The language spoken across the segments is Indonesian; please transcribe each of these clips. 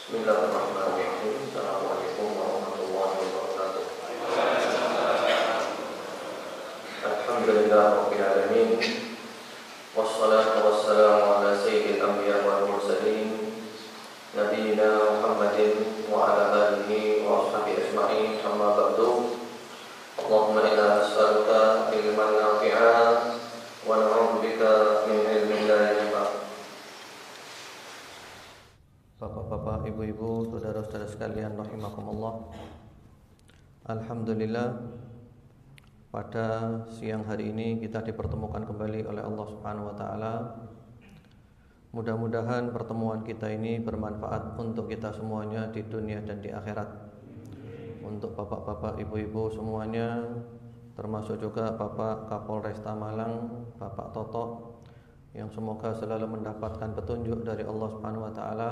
Bismillahirrahmanirrahim. Assalamualaikum warahmatullahi wabarakatuh. Alhamdulillahirabbil alamin. Wassalatu wassalamu ala sayyidil anbiya wal mursalin nabiyina Muhammadin wa ala alihi wa sahbihi ajma'in. Amma ba'du. Allahumma inna nas'aluka ilman nafi'an wa na'udzubika min ilmin la yanfa'. Bapak-bapak, ibu-ibu, saudara-saudara sekalian rahimakumullah. Alhamdulillah, pada siang hari ini kita dipertemukan kembali oleh Allah Subhanahu wa taala. Mudah-mudahan pertemuan kita ini bermanfaat untuk kita semuanya di dunia dan di akhirat. Untuk bapak-bapak, ibu-ibu semuanya, termasuk juga Bapak Kapolresta Malang, Bapak Toto, yang semoga selalu mendapatkan petunjuk dari Allah Subhanahu wa taala,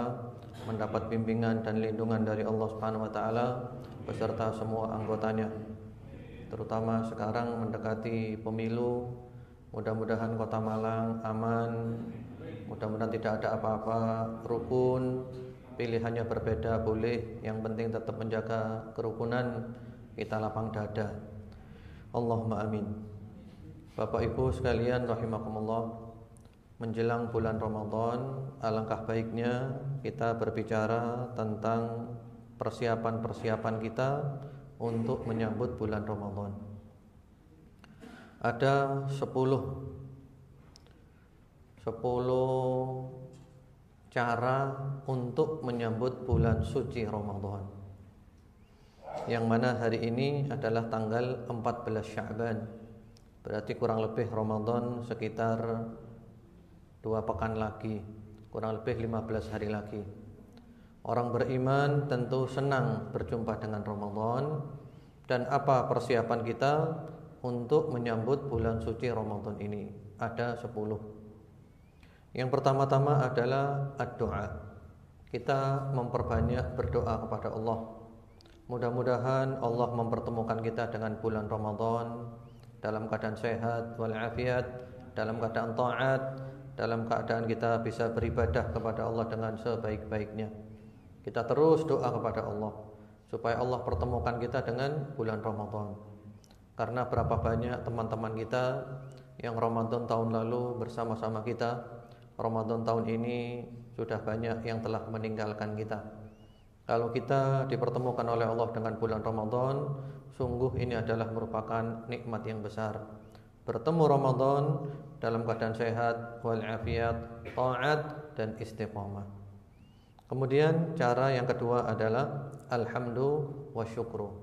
mendapat bimbingan dan lindungan dari Allah Subhanahu wa taala beserta semua anggotanya. Terutama sekarang mendekati pemilu, mudah-mudahan Kota Malang aman, mudah-mudahan tidak ada apa-apa, rukun, pilihannya berbeda boleh, yang penting tetap menjaga kerukunan, kita lapang dada. Allahumma amin. Bapak Ibu sekalian rahimakumullah, menjelang bulan Ramadan, alangkah baiknya kita berbicara tentang persiapan-persiapan kita untuk menyambut bulan Ramadan. Ada 10 cara untuk menyambut bulan suci Ramadan, yang mana hari ini adalah tanggal 14 Sya'ban. Berarti kurang lebih Ramadan sekitar 2 pekan lagi, kurang lebih 15 hari lagi. Orang beriman tentu senang berjumpa dengan Ramadan. Dan apa persiapan kita untuk menyambut bulan suci Ramadan ini? Ada 10. Yang pertama-tama adalah ad-doa. Kita memperbanyak berdoa kepada Allah. Mudah-mudahan Allah mempertemukan kita dengan bulan Ramadan dalam keadaan sehat walafiat, dalam keadaan taat, dalam keadaan kita bisa beribadah kepada Allah dengan sebaik-baiknya. Kita terus doa kepada Allah supaya Allah pertemukan kita dengan bulan Ramadan. Karena berapa banyak teman-teman kita yang Ramadan tahun lalu bersama-sama kita, Ramadan tahun ini sudah banyak yang telah meninggalkan kita. Kalau kita dipertemukan oleh Allah dengan bulan Ramadan, sungguh ini adalah merupakan nikmat yang besar. Bertemu Ramadan dalam keadaan sehat, walafiat, taat dan istiqamah. Kemudian cara yang kedua adalah alhamdu wa syukru.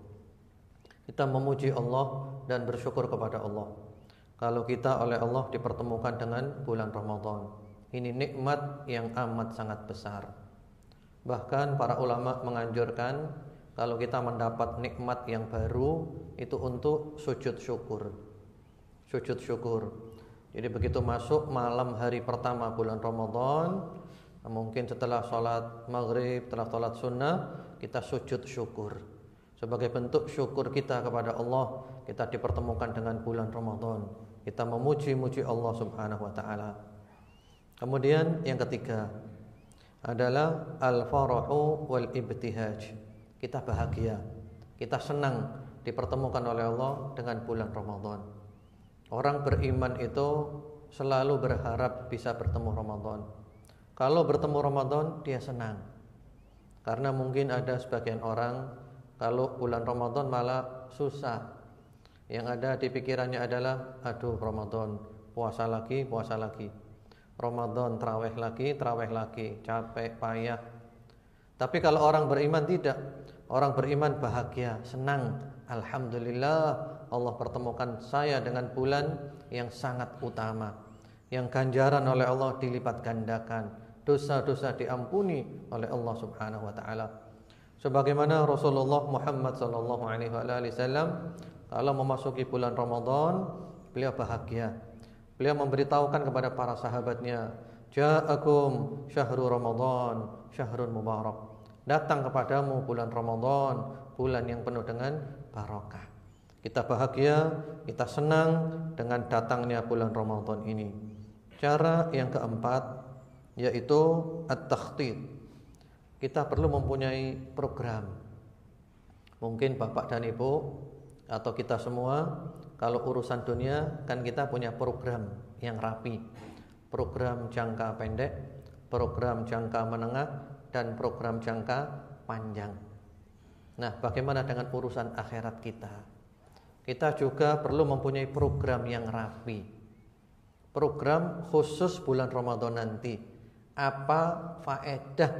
Kita memuji Allah dan bersyukur kepada Allah. Kalau kita oleh Allah dipertemukan dengan bulan Ramadan, ini nikmat yang amat sangat besar. Bahkan para ulama menganjurkan kalau kita mendapat nikmat yang baru itu untuk sujud syukur. Sujud syukur. Jadi begitu masuk malam hari pertama bulan Ramadan, mungkin setelah sholat maghrib, setelah sholat sunnah, kita sujud syukur. Sebagai bentuk syukur kita kepada Allah, kita dipertemukan dengan bulan Ramadan. Kita memuji-muji Allah Subhanahu wa taala. Kemudian yang ketiga adalah al-farahu wal ibtihaj. Kita bahagia, kita senang dipertemukan oleh Allah dengan bulan Ramadan. Orang beriman itu selalu berharap bisa bertemu Ramadan. Kalau bertemu Ramadan dia senang. Karena mungkin ada sebagian orang kalau bulan Ramadan malah susah. Yang ada di pikirannya adalah aduh Ramadan, puasa lagi, puasa lagi. Ramadan tarawih lagi, capek, payah. Tapi kalau orang beriman tidak. Orang beriman bahagia, senang. Alhamdulillah Allah pertemukan saya dengan bulan yang sangat utama, yang ganjaran oleh Allah dilipat gandakan, dosa-dosa diampuni oleh Allah Subhanahu wa taala. Sebagaimana Rasulullah Muhammad sallallahu alaihi wasallam kalau memasuki bulan Ramadan, beliau bahagia. Beliau memberitahukan kepada para sahabatnya, "Ja'akum syahrul Ramadan, syahrun mubarak." Datang kepadamu bulan Ramadan, bulan yang penuh dengan barokah. Kita bahagia, kita senang dengan datangnya bulan Ramadan ini. Cara yang keempat yaitu at-takhtid. kita perlu mempunyai program. Mungkin Bapak dan Ibu atau kita semua, kalau urusan dunia kan kita punya program yang rapi. Program jangka pendek, program jangka menengah, dan program jangka panjang. Nah, bagaimana dengan urusan akhirat kita? Kita juga perlu mempunyai program yang rapi. Program khusus bulan Ramadan nanti. Apa faedah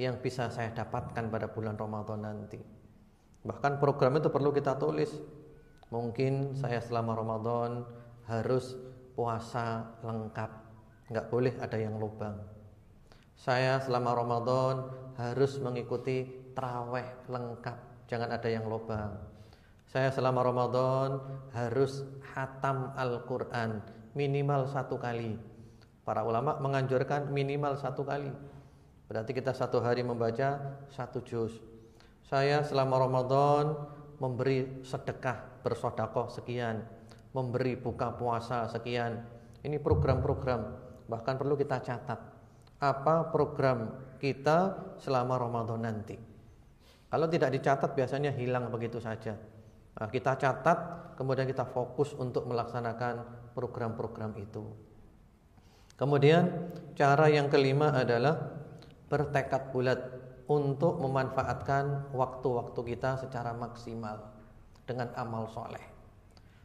yang bisa saya dapatkan pada bulan Ramadan nanti? Bahkan program itu perlu kita tulis. Mungkin saya selama Ramadan harus puasa lengkap, nggak boleh ada yang lubang. Saya selama Ramadan harus mengikuti tarawih lengkap, jangan ada yang lubang. Saya selama Ramadan harus khatam Al-Quran minimal 1 kali. Para ulama menganjurkan minimal 1 kali. Berarti kita 1 hari membaca 1 juz. Saya selama Ramadan memberi sedekah, bersedekah sekian, memberi buka puasa sekian. Ini program-program, bahkan perlu kita catat. Apa program kita selama Ramadan nanti? Kalau tidak dicatat biasanya hilang begitu saja. Nah, kita catat, kemudian kita fokus untuk melaksanakan program-program itu. Kemudian cara yang kelima adalah bertekad bulat untuk memanfaatkan waktu-waktu kita secara maksimal dengan amal soleh.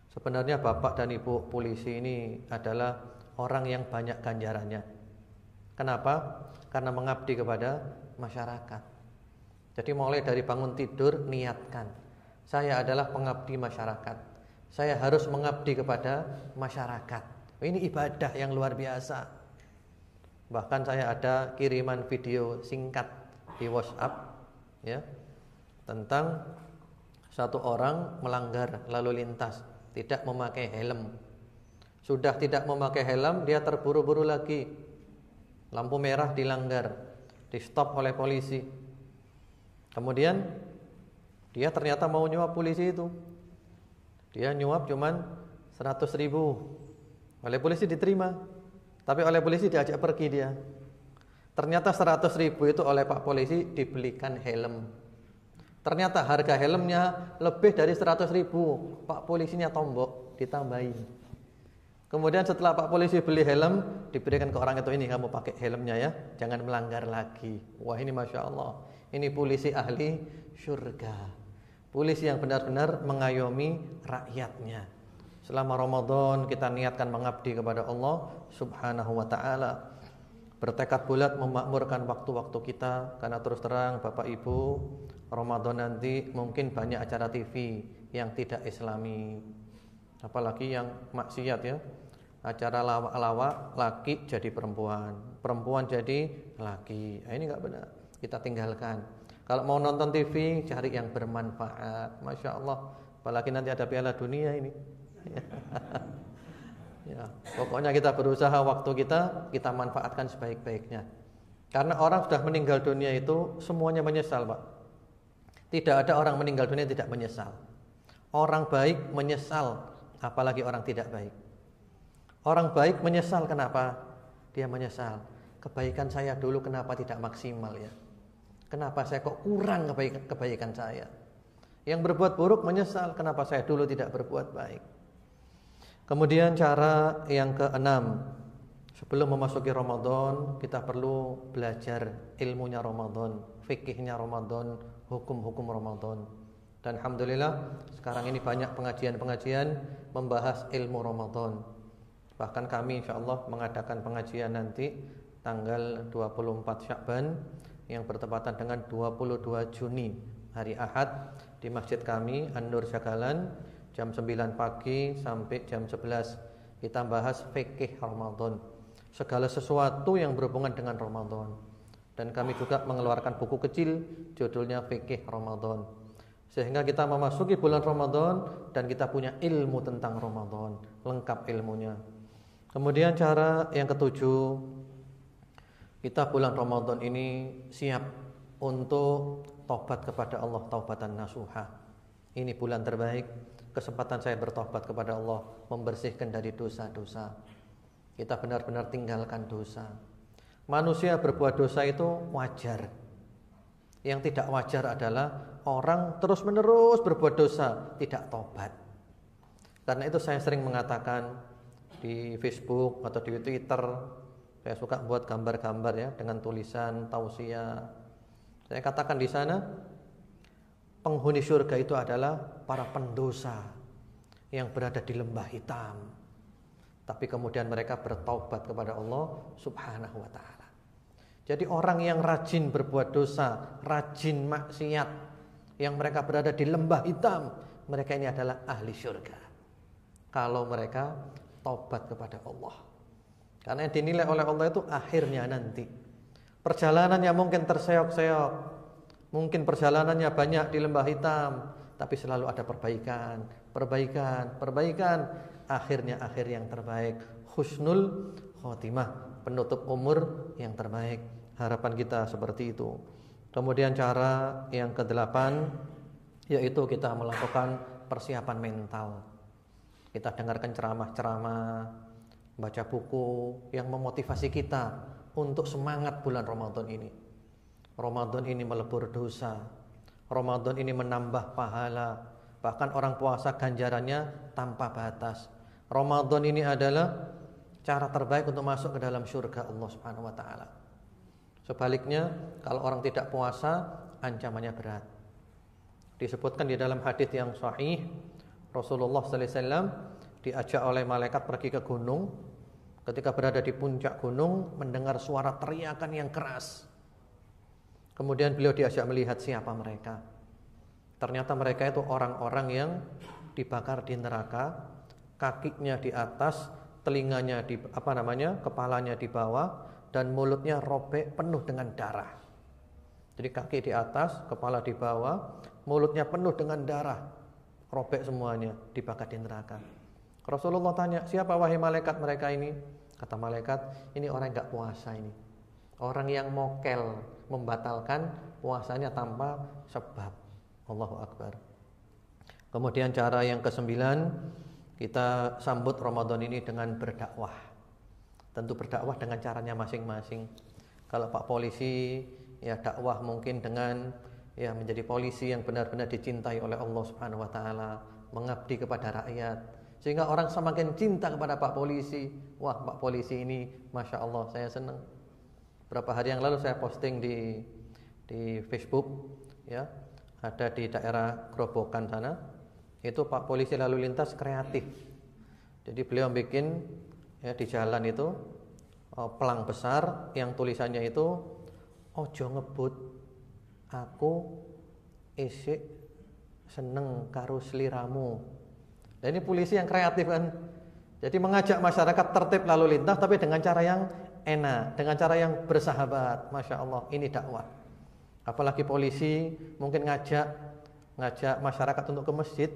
Sebenarnya Bapak dan Ibu polisi ini adalah orang yang banyak ganjarannya. Kenapa? Karena mengabdi kepada masyarakat. Jadi mulai dari bangun tidur niatkan, saya adalah pengabdi masyarakat. Saya harus mengabdi kepada masyarakat. Ini ibadah yang luar biasa. Bahkan saya ada kiriman video singkat di WhatsApp ya, tentang satu orang melanggar lalu lintas, tidak memakai helm. Sudah tidak memakai helm, dia terburu-buru lagi. Lampu merah dilanggar, di stop oleh polisi. Kemudian dia ternyata mau nyuap polisi itu. Dia nyuap cuman 100.000. Oleh polisi diterima, tapi oleh polisi diajak pergi dia. Ternyata 100.000 itu oleh Pak Polisi dibelikan helm. Ternyata harga helmnya lebih dari 100.000. Pak Polisinya tombok, ditambahin. Kemudian setelah Pak Polisi beli helm, diberikan ke orang itu, ini kamu pakai helmnya ya, jangan melanggar lagi. Wah, ini Masya Allah, ini polisi ahli syurga. Polisi yang benar-benar mengayomi rakyatnya. Selama Ramadan kita niatkan mengabdi kepada Allah Subhanahu wa ta'ala. Bertekad bulat memakmurkan waktu-waktu kita. Karena terus terang Bapak Ibu, Ramadan nanti mungkin banyak acara TV yang tidak islami, apalagi yang maksiat ya. Acara lawak-lawak, laki jadi perempuan, perempuan jadi laki. Nah, ini enggak benar, kita tinggalkan. Kalau mau nonton TV, cari yang bermanfaat. Masya Allah, apalagi nanti ada Piala Dunia ini. Ya, pokoknya kita berusaha waktu kita manfaatkan sebaik-baiknya. Karena orang sudah meninggal dunia itu semuanya menyesal, Pak. Tidak ada orang meninggal dunia tidak menyesal. Orang baik menyesal, apalagi orang tidak baik. Orang baik menyesal, kenapa? Dia menyesal, kebaikan saya dulu kenapa tidak maksimal ya? Kenapa saya kok kurang kebaikan saya? Yang berbuat buruk menyesal, kenapa saya dulu tidak berbuat baik? Kemudian cara yang keenam, sebelum memasuki Ramadan kita perlu belajar ilmunya Ramadan, fikihnya Ramadan, hukum-hukum Ramadan. Dan alhamdulillah sekarang ini banyak pengajian-pengajian membahas ilmu Ramadan. Bahkan kami insyaallah mengadakan pengajian nanti tanggal 24 Sya'ban yang bertepatan dengan 22 Juni hari Ahad di masjid kami An-Nur Jagalan jam 9 pagi sampai jam 11. Kita bahas fikih Ramadan, segala sesuatu yang berhubungan dengan Ramadan. Dan kami juga mengeluarkan buku kecil judulnya Fikih Ramadan, sehingga kita memasuki bulan Ramadan dan kita punya ilmu tentang Ramadan, lengkap ilmunya. Kemudian cara yang ketujuh, kita bulan Ramadan ini siap untuk taubat kepada Allah, taubatan nasuha. Ini bulan terbaik, kesempatan saya bertobat kepada Allah, membersihkan dari dosa-dosa. Kita benar-benar tinggalkan dosa. Manusia berbuat dosa itu wajar. Yang tidak wajar adalah orang terus-menerus berbuat dosa, tidak tobat. Karena itu saya sering mengatakan di Facebook atau di Twitter, saya suka buat gambar-gambar ya dengan tulisan tausiah. Saya katakan di sana, penghuni surga itu adalah para pendosa yang berada di lembah hitam, tapi kemudian mereka bertaubat kepada Allah Subhanahu wa ta'ala. Jadi orang yang rajin berbuat dosa, rajin maksiat, yang mereka berada di lembah hitam, mereka ini adalah ahli surga kalau mereka taubat kepada Allah. Karena yang dinilai oleh Allah itu akhirnya nanti. Perjalanannya mungkin terseok-seok, mungkin perjalanannya banyak di lembah hitam, tapi selalu ada perbaikan. Akhirnya akhir yang terbaik, husnul khotimah, penutup umur yang terbaik. Harapan kita seperti itu. Kemudian cara yang ke-8, yaitu kita melakukan persiapan mental. Kita dengarkan ceramah-ceramah, baca buku yang memotivasi kita untuk semangat bulan Ramadan ini. Ramadan ini melebur dosa, Ramadan ini menambah pahala, bahkan orang puasa ganjarannya tanpa batas. Ramadan ini adalah cara terbaik untuk masuk ke dalam surga Allah Subhanahu wa ta'ala. Sebaliknya, kalau orang tidak puasa, ancamannya berat. Disebutkan di dalam hadis yang sahih, Rasulullah sallallahu alaihi wasallam diajak oleh malaikat pergi ke gunung. Ketika berada di puncak gunung, mendengar suara teriakan yang keras. Kemudian beliau diajak melihat siapa mereka. Ternyata mereka itu orang-orang yang dibakar di neraka, kakinya di atas, telinganya kepalanya di bawah, dan mulutnya robek penuh dengan darah. Jadi kaki di atas, kepala di bawah, mulutnya penuh dengan darah, robek semuanya, dibakar di neraka. Rasulullah tanya, siapa wahai malaikat mereka ini? Kata malaikat, ini orang yang gak puasa ini, orang yang mokel, membatalkan puasanya tanpa sebab. Allahu Akbar. Kemudian cara yang ke-9, kita sambut Ramadan ini dengan berdakwah. Tentu berdakwah dengan caranya masing-masing. Kalau Pak Polisi, ya dakwah mungkin dengan ya menjadi polisi yang benar-benar dicintai oleh Allah Subhanahu wa taala, mengabdi kepada rakyat, sehingga orang semakin cinta kepada Pak Polisi. Wah, Pak Polisi ini Masya Allah, saya senang. Berapa hari yang lalu saya posting di Facebook, ya, ada di daerah Grobogan sana. Itu Pak Polisi lalu lintas kreatif. Jadi beliau bikin ya di jalan itu pelang besar yang tulisannya itu, ojo ngebut, aku isik seneng karo sliramu. Dan ini polisi yang kreatif kan. Jadi mengajak masyarakat tertib lalu lintas, tapi dengan cara yang enak, dengan cara yang bersahabat. Masya Allah, ini dakwah. Apalagi polisi mungkin ngajak masyarakat untuk ke masjid,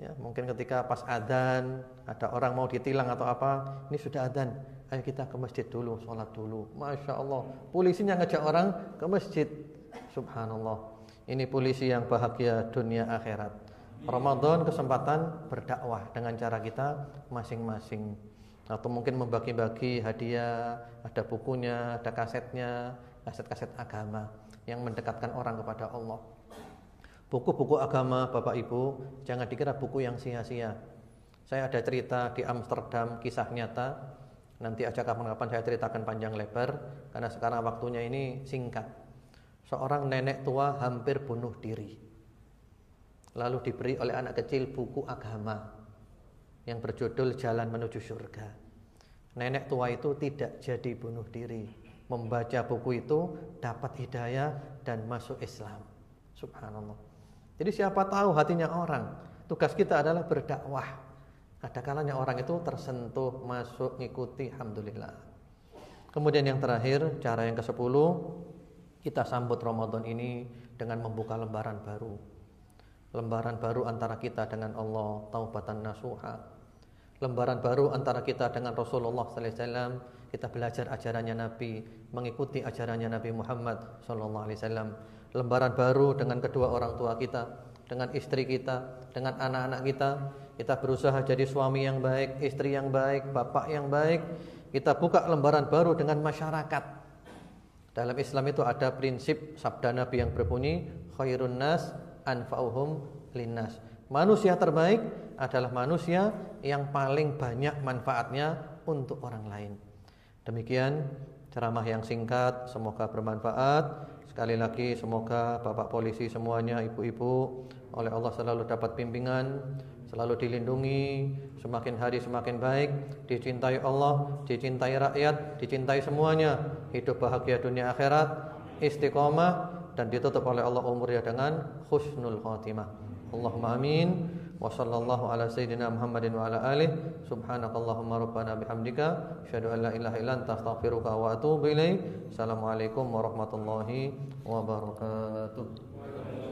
ya, mungkin ketika pas adzan ada orang mau ditilang atau apa, ini sudah adzan, ayo kita ke masjid dulu, sholat dulu. Masya Allah, polisinya ngajak orang ke masjid. Subhanallah, ini polisi yang bahagia dunia akhirat. Ramadan kesempatan berdakwah dengan cara kita masing-masing. Atau mungkin membagi-bagi hadiah, ada bukunya, ada kasetnya, kaset-kaset agama yang mendekatkan orang kepada Allah. Buku-buku agama Bapak Ibu jangan dikira buku yang sia-sia. Saya ada cerita di Amsterdam, kisah nyata. Nanti aja kapan-kapan saya ceritakan panjang lebar, karena sekarang waktunya ini singkat. Seorang nenek tua hampir bunuh diri, lalu diberi oleh anak kecil buku agama yang berjudul Jalan Menuju Surga. Nenek tua itu tidak jadi bunuh diri, membaca buku itu dapat hidayah dan masuk Islam. Subhanallah. Jadi siapa tahu hatinya orang. Tugas kita adalah berdakwah. Kadang-kadang orang itu tersentuh, masuk, ngikuti, alhamdulillah. Kemudian yang terakhir, cara yang ke-10, kita sambut Ramadan ini dengan membuka lembaran baru. Lembaran baru antara kita dengan Allah, taubatan nasuha. Lembaran baru antara kita dengan Rasulullah sallallahu alaihi wasallam. Kita belajar ajarannya Nabi, mengikuti ajarannya Nabi Muhammad sallallahu alaihi wasallam. Lembaran baru dengan kedua orang tua kita, dengan istri kita, dengan anak-anak kita. Kita berusaha jadi suami yang baik, istri yang baik, bapak yang baik. Kita buka lembaran baru dengan masyarakat. Dalam Islam itu ada prinsip sabda Nabi yang berbunyi khairun nas anfa'uhum linnas. Manusia terbaik adalah manusia yang paling banyak manfaatnya untuk orang lain. Demikian ceramah yang singkat, semoga bermanfaat. Sekali lagi semoga Bapak polisi semuanya, ibu-ibu, oleh Allah selalu dapat bimbingan, selalu dilindungi, semakin hari semakin baik, dicintai Allah, dicintai rakyat, dicintai semuanya, hidup bahagia dunia akhirat, istiqomah, dan ditutup oleh Allah umurnya dengan husnul khotimah. Allahumma amin. Wa sallallahu ala sayyidina Muhammadin wa ala alihi. Subhanakallahumma rabbana bihamdika asyhadu an la ilaha illa anta astaghfiruka wa atubu ilaik. Assalamualaikum warahmatullahi wabarakatuh.